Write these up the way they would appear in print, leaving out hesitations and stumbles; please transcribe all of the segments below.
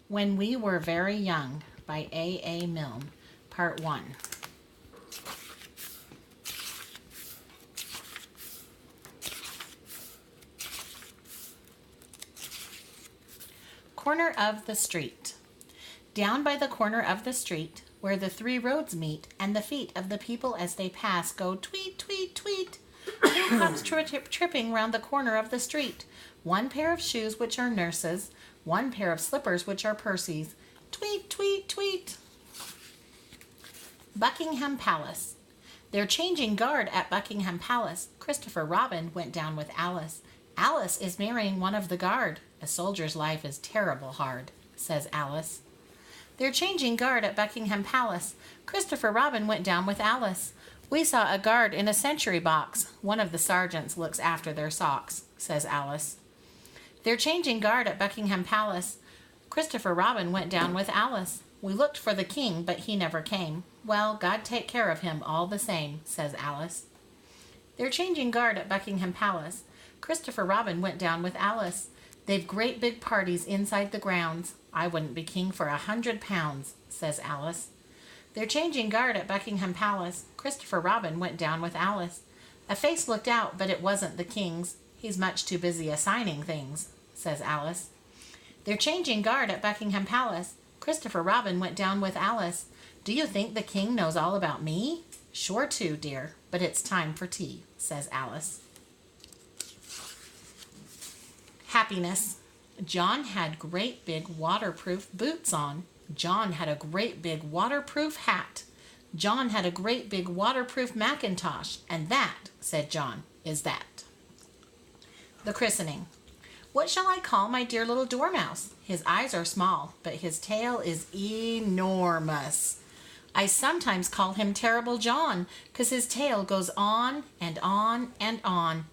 When We Were Very Young by A. Milne, Part 1. Corner of the street. Down by the corner of the street, where the three roads meet, and the feet of the people as they pass go tweet, tweet, tweet, who comes tripping round the corner of the street? One pair of shoes which are nurses, one pair of slippers which are Percy's. Tweet, tweet, tweet. Buckingham Palace. They're changing guard at Buckingham Palace. Christopher Robin went down with Alice. Alice is marrying one of the guard. A soldier's life is terrible hard, says Alice. They're changing guard at Buckingham Palace. Christopher Robin went down with Alice. We saw a guard in a sentry box. One of the sergeants looks after their socks, says Alice. They're changing guard at Buckingham Palace. Christopher Robin went down with Alice. We looked for the king, but he never came. Well, God take care of him all the same, says Alice. They're changing guard at Buckingham Palace. Christopher Robin went down with Alice. They've great big parties inside the grounds. I wouldn't be king for 100 pounds, says Alice. They're changing guard at Buckingham Palace. Christopher Robin went down with Alice. A face looked out, but it wasn't the king's. He's much too busy assigning things, says Alice. They're changing guard at Buckingham Palace. Christopher Robin went down with Alice. Do you think the king knows all about me? Sure to, dear, but it's time for tea, says Alice. Happiness. John had great big waterproof boots on. John had a great big waterproof hat. John had a great big waterproof mackintosh. And that, said John, is that. The christening. What shall I call my dear little dormouse? His eyes are small, but his tail is enormous. I sometimes call him Terrible John, 'cause his tail goes on and on and on.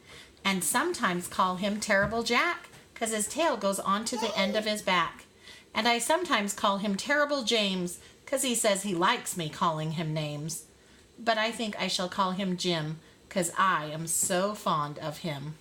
And sometimes call him Terrible Jack, 'cause his tail goes on to the end of his back. And I sometimes call him Terrible James, 'cause he says he likes me calling him names. But I think I shall call him Jim, 'cause I am so fond of him.